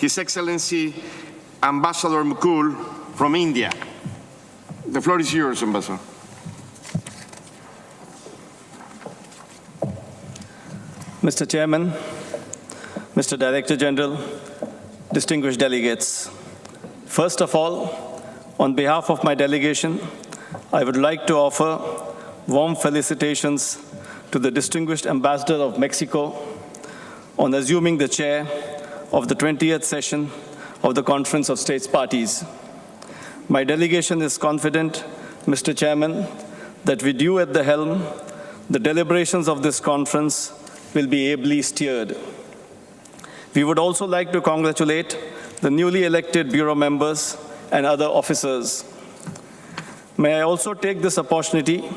His Excellency Ambassador Mukul from India. The floor is yours, Ambassador. Mr. Chairman, Mr. Director General, distinguished delegates. First of all, on behalf of my delegation, I would like to offer warm felicitations to the distinguished Ambassador of Mexico on assuming the chair of the 20th session of the Conference of States Parties. My delegation is confident, Mr. Chairman, that with you at the helm, the deliberations of this conference will be ably steered. We would also like to congratulate the newly elected Bureau members and other officers. May I also take this opportunity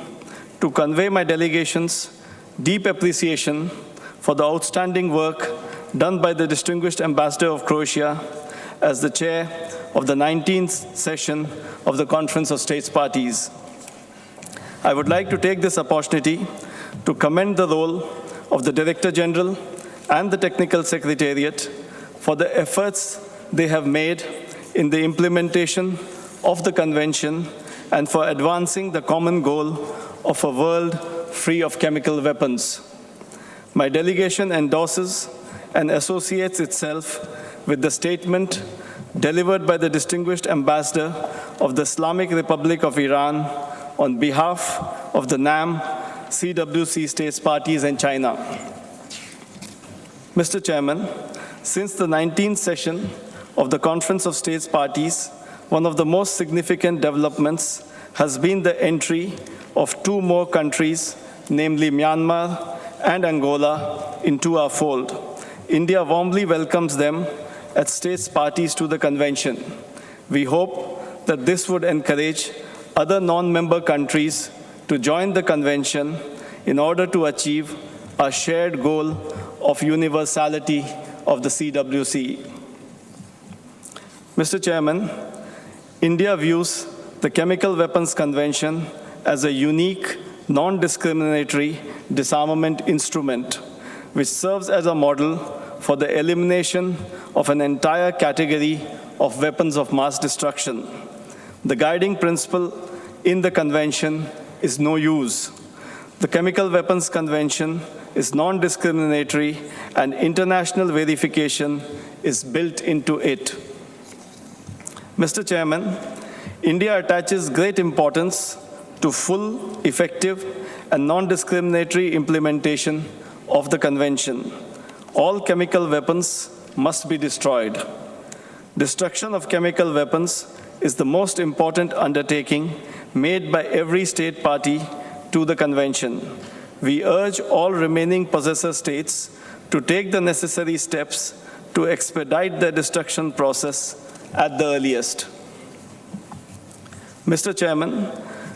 to convey my delegation's deep appreciation for the outstanding work done by the distinguished Ambassador of Croatia as the chair of the 19th session of the Conference of States Parties. I would like to take this opportunity to commend the role of the Director General and the Technical Secretariat for the efforts they have made in the implementation of the Convention and for advancing the common goal of a world free of chemical weapons. My delegation endorses and associates itself with the statement delivered by the distinguished Ambassador of the Islamic Republic of Iran on behalf of the NAM, CWC States Parties and China. Mr. Chairman, since the 19th session of the Conference of States Parties, one of the most significant developments has been the entry of two more countries, namely Myanmar and Angola, into our fold. India warmly welcomes them as States Parties to the Convention. We hope that this would encourage other non-member countries to join the Convention in order to achieve our shared goal of universality of the CWC. Mr. Chairman, India views the Chemical Weapons Convention as a unique, non-discriminatory disarmament instrument, which serves as a model for the elimination of an entire category of weapons of mass destruction. The guiding principle in the Convention is no use. The Chemical Weapons Convention is non-discriminatory and international verification is built into it. Mr. Chairman, India attaches great importance to full, effective, and non-discriminatory implementation of the Convention. All chemical weapons must be destroyed. Destruction of chemical weapons is the most important undertaking made by every state party to the Convention. We urge all remaining possessor states to take the necessary steps to expedite the destruction process at the earliest. Mr. Chairman,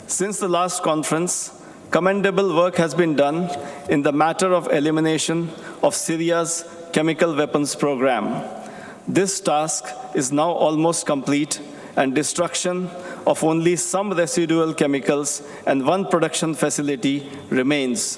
since the last conference, commendable work has been done in the matter of elimination of Syria's chemical weapons program. This task is now almost complete, and destruction of only some residual chemicals and one production facility remains.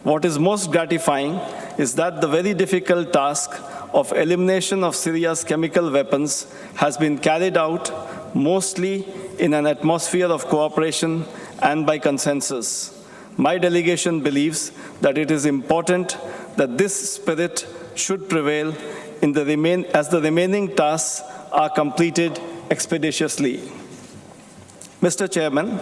What is most gratifying is that the very difficult task of elimination of Syria's chemical weapons has been carried out mostly in an atmosphere of cooperation and by consensus. My delegation believes that it is important that this spirit should prevail as the remaining tasks are completed expeditiously. Mr. Chairman,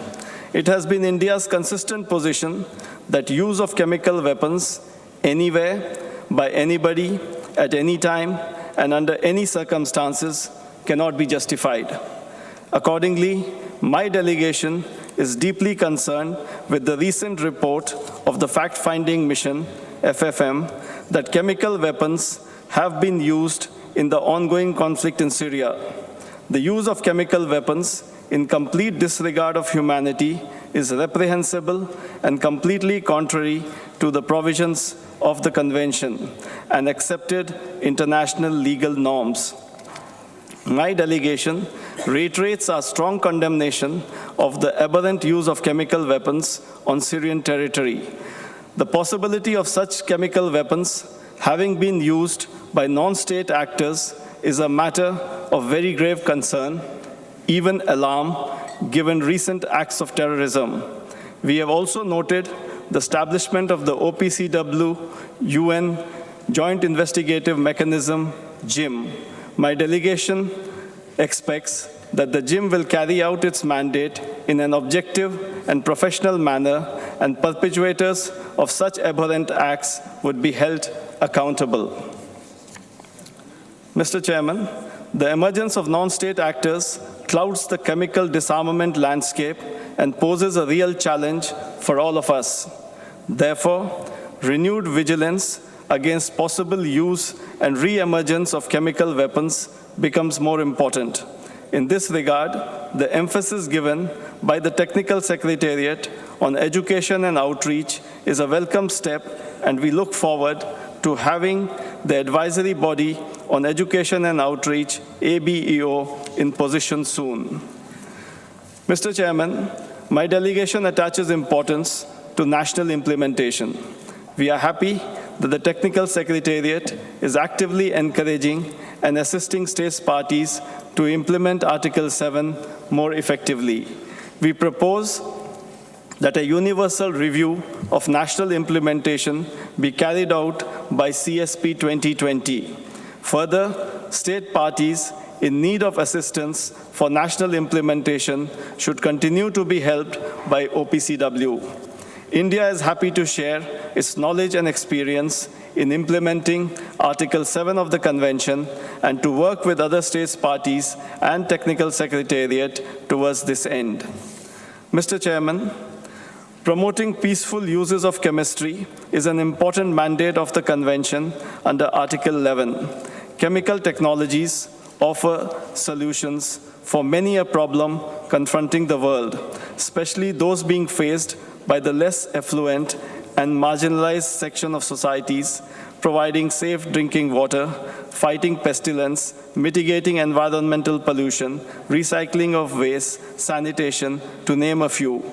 it has been India's consistent position that use of chemical weapons anywhere, by anybody, at any time, and under any circumstances cannot be justified. Accordingly, my delegation is deeply concerned with the recent report of the fact-finding mission, FFM, that chemical weapons have been used in the ongoing conflict in Syria. The use of chemical weapons in complete disregard of humanity is reprehensible and completely contrary to the provisions of the Convention and accepted international legal norms. My delegation reiterates our strong condemnation of the aberrant use of chemical weapons on Syrian territory. The possibility of such chemical weapons having been used by non-state actors is a matter of very grave concern, even alarm, given recent acts of terrorism. We have also noted the establishment of the OPCW UN Joint Investigative Mechanism, JIM. My delegation expects that the JIM will carry out its mandate in an objective and professional manner, and perpetrators of such abhorrent acts would be held accountable. Mr. Chairman, the emergence of non-state actors clouds the chemical disarmament landscape and poses a real challenge for all of us. Therefore, renewed vigilance against possible use and re-emergence of chemical weapons becomes more important. In this regard, the emphasis given by the Technical Secretariat on education and outreach is a welcome step, and we look forward to having the advisory body on education and outreach, ABEO, in position soon. Mr. Chairman, my delegation attaches importance to national implementation. We are happy that the Technical Secretariat is actively encouraging and assisting states parties to implement Article 7 more effectively. We propose that a universal review of national implementation be carried out by CSP 2020. Further, state parties in need of assistance for national implementation should continue to be helped by OPCW. India is happy to share its knowledge and experience in implementing Article 7 of the Convention and to work with other states parties and Technical Secretariat towards this end. Mr. Chairman, promoting peaceful uses of chemistry is an important mandate of the Convention under Article 11. Chemical technologies offer solutions for many a problem confronting the world, especially those being faced by the less affluent and marginalized section of societies, providing safe drinking water, fighting pestilence, mitigating environmental pollution, recycling of waste, sanitation, to name a few.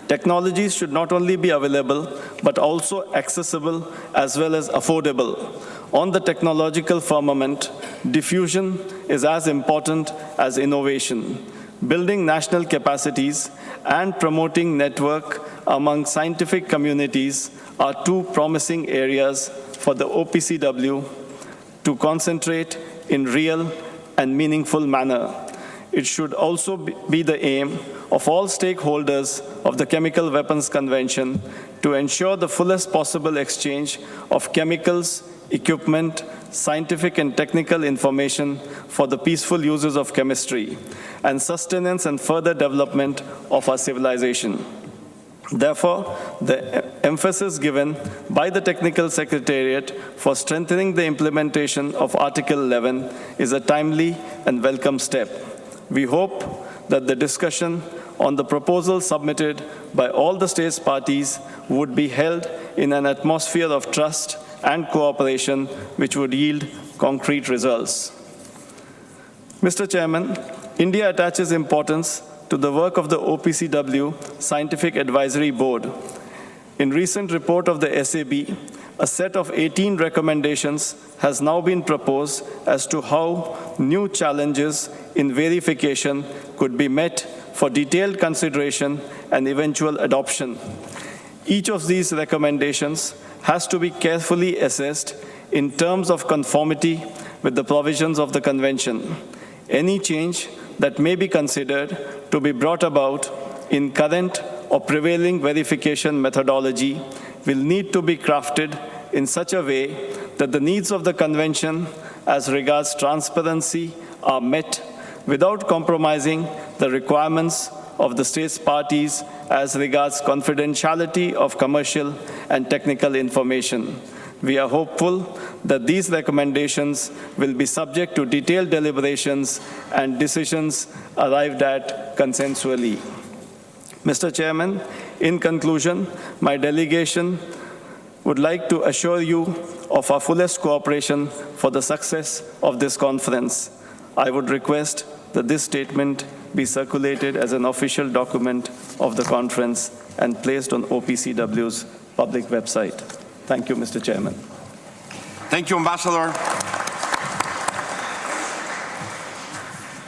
Technologies should not only be available, but also accessible as well as affordable. On the technological firmament, diffusion is as important as innovation. Building national capacities and promoting network among scientific communities are two promising areas for the OPCW to concentrate in real and meaningful manner. It should also be the aim of all stakeholders of the Chemical Weapons Convention to ensure the fullest possible exchange of chemicals, equipment, scientific and technical information for the peaceful uses of chemistry and sustenance and further development of our civilization. Therefore, the emphasis given by the Technical Secretariat for strengthening the implementation of Article 11 is a timely and welcome step. We hope that the discussion on the proposal submitted by all the states parties would be held in an atmosphere of trust and cooperation which would yield concrete results. Mr. Chairman, India attaches importance to the work of the OPCW Scientific Advisory Board. In recent report of the SAB, a set of 18 recommendations has now been proposed as to how new challenges in verification could be met for detailed consideration and eventual adoption. Each of these recommendations has to be carefully assessed in terms of conformity with the provisions of the Convention. Any change that may be considered to be brought about in current or prevailing verification methodology will need to be crafted in such a way that the needs of the Convention as regards transparency are met without compromising the requirements of the states parties as regards confidentiality of commercial and technical information. We are hopeful that these recommendations will be subject to detailed deliberations and decisions arrived at consensually. Mr. Chairman, in conclusion, my delegation would like to assure you of our fullest cooperation for the success of this conference. I would request that this statement be circulated as an official document of the conference and placed on OPCW's public website. Thank you, Mr. Chairman. Thank you, Ambassador.